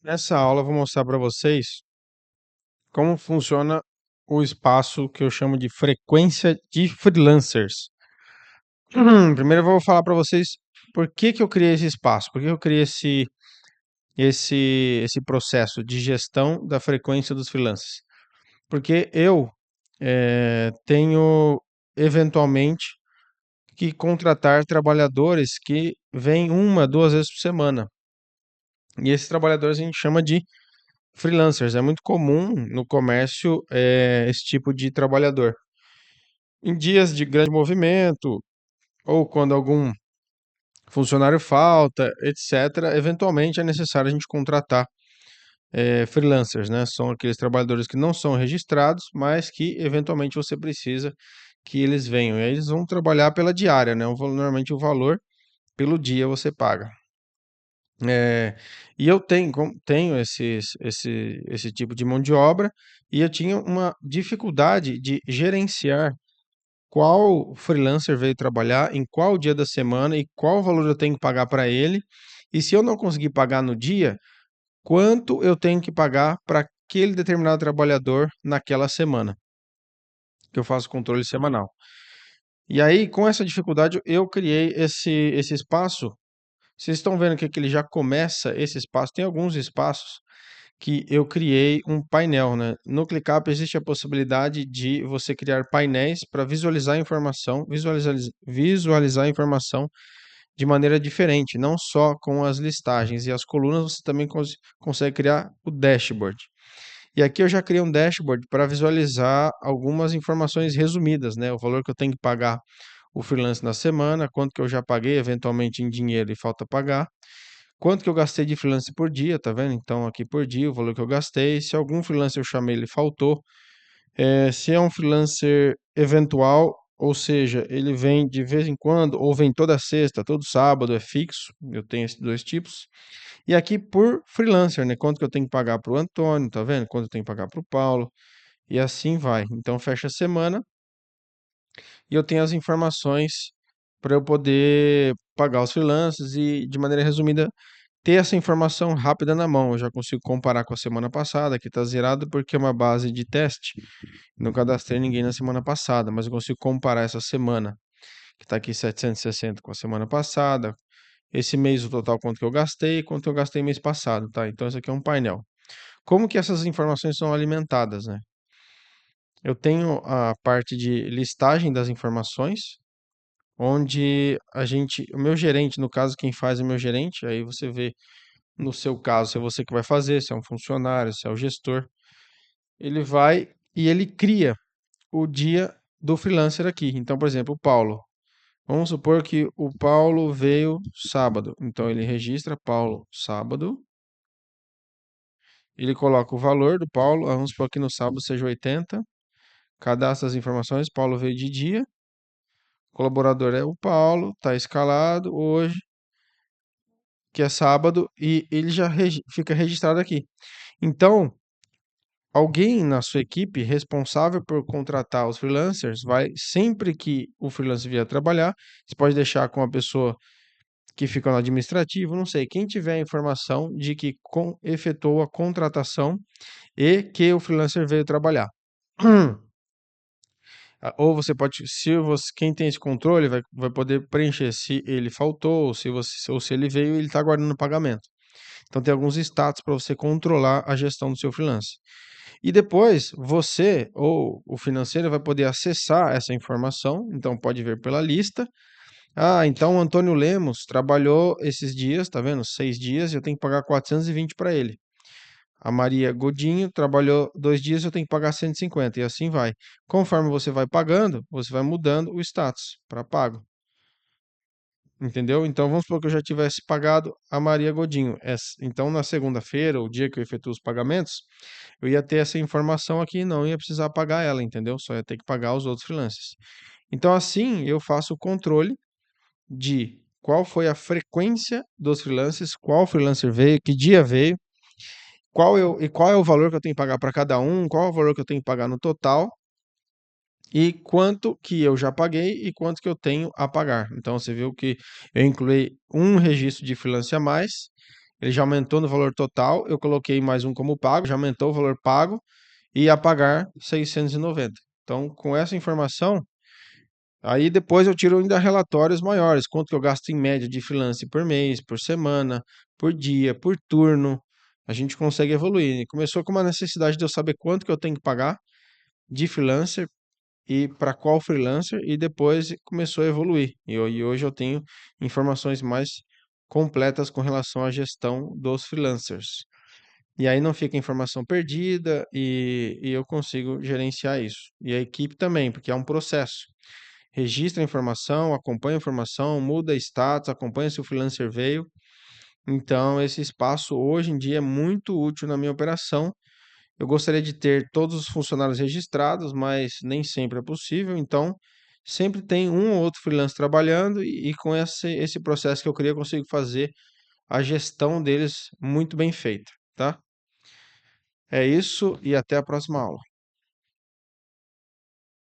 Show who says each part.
Speaker 1: Nessa aula eu vou mostrar para vocês como funciona o espaço que eu chamo de frequência de freelancers. Primeiro eu vou falar para vocês por que eu criei esse espaço, por que eu criei esse processo de gestão da frequência dos freelancers. Porque eu tenho eventualmente que contratar trabalhadores que vêm uma, duas vezes por semana. E esses trabalhadores a gente chama de freelancers. É muito comum no comércio esse tipo de trabalhador. Em dias de grande movimento, ou quando algum funcionário falta, etc., eventualmente é necessário a gente contratar freelancers, né? São aqueles trabalhadores que não são registrados, mas que eventualmente você precisa que eles venham. E aí eles vão trabalhar pela diária, né? Normalmente o valor pelo dia você paga. E eu tenho esse tipo de mão de obra e eu tinha uma dificuldade de gerenciar qual freelancer veio trabalhar, em qual dia da semana e qual valor eu tenho que pagar para ele. E se eu não conseguir pagar no dia, quanto eu tenho que pagar para aquele determinado trabalhador naquela semana, que eu faço controle semanal. E aí, com essa dificuldade, eu criei esse espaço. Vocês estão vendo que ele já começa esse espaço. Tem alguns espaços que eu criei um painel, né? No ClickUp existe a possibilidade de você criar painéis para visualizar a informação, visualizar a informação de maneira diferente, não só com as listagens e as colunas, você também consegue criar o dashboard. E aqui eu já criei um dashboard para visualizar algumas informações resumidas, né? O valor que eu tenho que pagar o freelance na semana, quanto que eu já paguei eventualmente em dinheiro e falta pagar. Quanto que eu gastei de freelance por dia, tá vendo? Então, aqui por dia, o valor que eu gastei. Se algum freelancer eu chamei, ele faltou. Se é um freelancer eventual, ou seja, ele vem de vez em quando, ou vem toda sexta, todo sábado, é fixo. Eu tenho esses dois tipos. E aqui por freelancer, né? Quanto que eu tenho que pagar para o Antônio, tá vendo? Quanto eu tenho que pagar para o Paulo. E assim vai. Então, fecha a semana e eu tenho as informações para eu poder pagar os freelancers e, de maneira resumida, ter essa informação rápida na mão. Eu já consigo comparar com a semana passada, que está zerado porque é uma base de teste. Não cadastrei ninguém na semana passada, mas eu consigo comparar essa semana, que está aqui 760 com a semana passada. Esse mês o total quanto que eu gastei e quanto eu gastei mês passado, tá? Então isso aqui é um painel. Como que essas informações são alimentadas, né? Eu tenho a parte de listagem das informações, onde o meu gerente, no caso quem faz é o meu gerente, aí você vê no seu caso, se é você que vai fazer, se é um funcionário, se é o gestor, ele vai e ele cria o dia do freelancer aqui. Então, por exemplo, o Paulo. Vamos supor que o Paulo veio sábado. Então, ele registra Paulo sábado. Ele coloca o valor do Paulo. Vamos supor que no sábado seja 80. Cadastra as informações. Paulo veio de dia. O colaborador é o Paulo. Está escalado hoje, que é sábado. E ele já fica registrado aqui. Então, alguém na sua equipe responsável por contratar os freelancers vai, sempre que o freelancer vier trabalhar, você pode deixar com a pessoa que fica no administrativo, não sei, quem tiver a informação de que efetuou a contratação e que o freelancer veio trabalhar. Ou você pode, se você, quem tem esse controle vai poder preencher se ele faltou, ou se ele veio e ele está aguardando o pagamento. Então tem alguns status para você controlar a gestão do seu freelance. E depois você ou o financeiro vai poder acessar essa informação, então pode ver pela lista. Ah, então o Antônio Lemos trabalhou esses dias, tá vendo? 6 dias, eu tenho que pagar 420 para ele. A Maria Godinho trabalhou 2 dias, eu tenho que pagar 150 e assim vai. Conforme você vai pagando, você vai mudando o status para pago. Entendeu? Então vamos supor que eu já tivesse pagado a Maria Godinho. Então na segunda-feira, o dia que eu efetuo os pagamentos, eu ia ter essa informação aqui e não ia precisar pagar ela, entendeu? Só ia ter que pagar os outros freelancers. Então assim eu faço o controle de qual foi a frequência dos freelancers, qual freelancer veio, que dia veio, qual é o valor que eu tenho que pagar para cada um, qual é o valor que eu tenho que pagar no total e quanto que eu já paguei e quanto que eu tenho a pagar. Então você viu que eu incluí um registro de freelancer a mais ele já aumentou no valor total, eu coloquei mais um como pago, já aumentou o valor pago e ia pagar 690. Então, com essa informação, aí depois eu tiro ainda relatórios maiores, quanto que eu gasto em média de freelance por mês, por semana, por dia, por turno. A gente consegue evoluir. E começou com uma necessidade de eu saber quanto que eu tenho que pagar de freelancer e para qual freelancer, e depois começou a evoluir. E hoje eu tenho informações mais completas com relação à gestão dos freelancers. E aí não fica informação perdida e eu consigo gerenciar isso. E a equipe também, porque é um processo. Registra a informação, acompanha a informação, muda status, acompanha se o freelancer veio. Então, esse espaço hoje em dia é muito útil na minha operação. Eu gostaria de ter todos os funcionários registrados, mas nem sempre é possível. Então, sempre tem um ou outro freelancer trabalhando e com esse processo que eu criei, eu consigo fazer a gestão deles muito bem feita, tá? É isso e até a próxima aula.